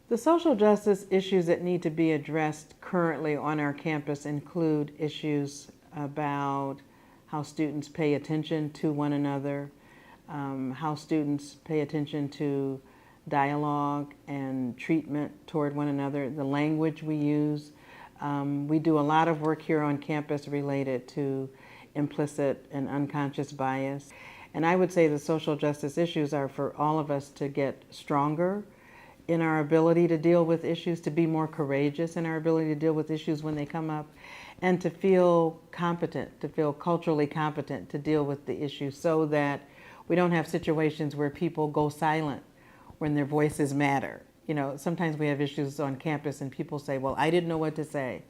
The social justice issues that need to be addressed currently on our campus include issues about how students pay attention to one another, how students pay attention to dialogue and treatment toward one another, the language we use. We do a lot of work here on campus related to implicit and unconscious bias. And I would say the social justice issues are for all of us to get stronger in our ability to deal with issues, to be more courageous in our ability to deal with issues when they come up, and to feel competent, to feel culturally competent to deal with the issues so that we don't have situations where people go silent when their voices matter. You know, sometimes we have issues on campus and people say, well, I didn't know what to say.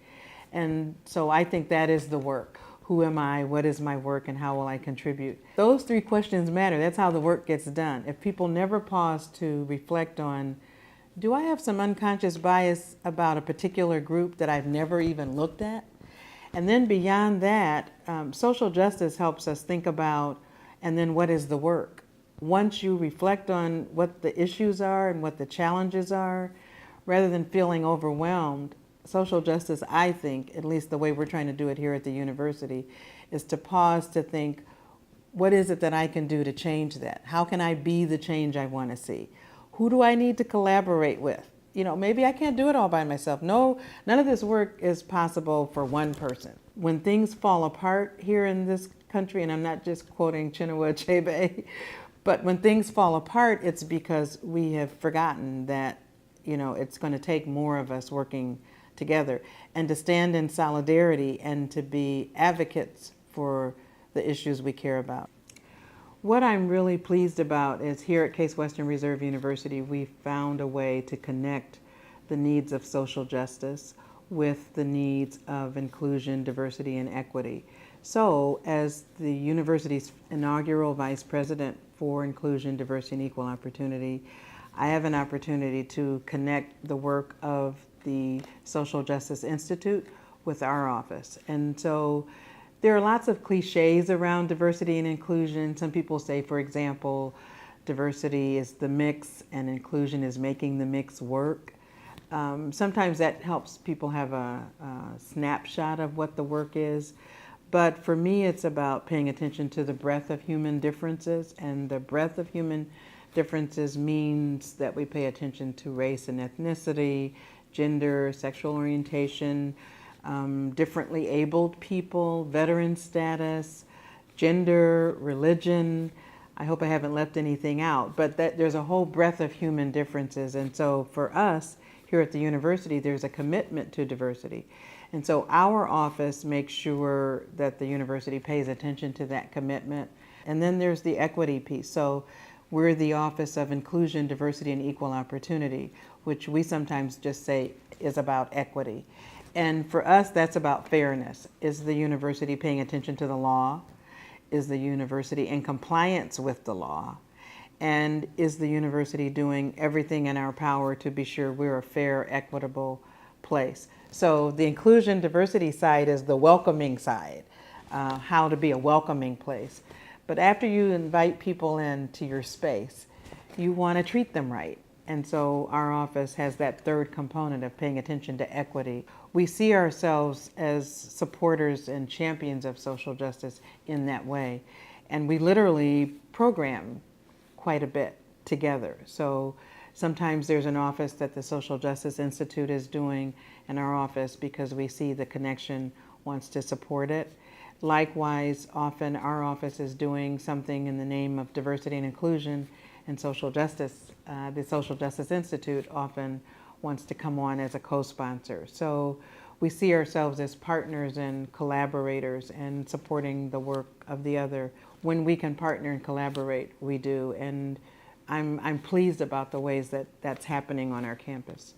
And so I think that is the work. Who am I? What is my work? And how will I contribute? Those three questions matter. That's how the work gets done. If people never pause to reflect on, do I have some unconscious bias about a particular group that I've never even looked at? And then beyond that, social justice helps us think about, and then what is the work? Once you reflect on what the issues are and what the challenges are, rather than feeling overwhelmed, social justice, I think, at least the way we're trying to do it here at the university, is to pause to think, what is it that I can do to change that? How can I be the change I want to see? Who do I need to collaborate with? You know, maybe I can't do it all by myself. No, none of this work is possible for one person. When things fall apart here in this country, and I'm not just quoting Chinua Achebe, but when things fall apart, it's because we have forgotten that, you know, it's going to take more of us working together and to stand in solidarity and to be advocates for the issues we care about. What I'm really pleased about is here at Case Western Reserve University, we found a way to connect the needs of social justice with the needs of inclusion, diversity, and equity. So as the university's inaugural vice president for inclusion, diversity, and equal opportunity, I have an opportunity to connect the work of the Social Justice Institute with our office. And so there are lots of cliches around diversity and inclusion. Some people say, for example, diversity is the mix and inclusion is making the mix work. Sometimes that helps people have a snapshot of what the work is. But for me, it's about paying attention to the breadth of human differences, and the breadth of human differences means that we pay attention to race and ethnicity, gender, sexual orientation, differently abled people, veteran status, gender, religion. I hope I haven't left anything out, but there's a whole breadth of human differences. And so for us here at the university, there's a commitment to diversity. And so our office makes sure that the university pays attention to that commitment. And then there's the equity piece. So we're the Office of Inclusion, Diversity, and Equal Opportunity, which we sometimes just say is about equity. And for us, that's about fairness. Is the university paying attention to the law? Is the university in compliance with the law? And is the university doing everything in our power to be sure we're a fair, equitable place? So the inclusion, diversity side is the welcoming side, how to be a welcoming place. But after you invite people into your space, you want to treat them right. And so our office has that third component of paying attention to equity. We see ourselves as supporters and champions of social justice in that way. And we literally program quite a bit together. So sometimes there's an office that the Social Justice Institute is doing in our office because we see the connection wants to support it. Likewise, often our office is doing something in the name of diversity and inclusion and social justice. The Social Justice Institute often wants to come on as a co-sponsor. So we see ourselves as partners and collaborators and supporting the work of the other. When we can partner and collaborate, we do. And I'm pleased about the ways that that's happening on our campus.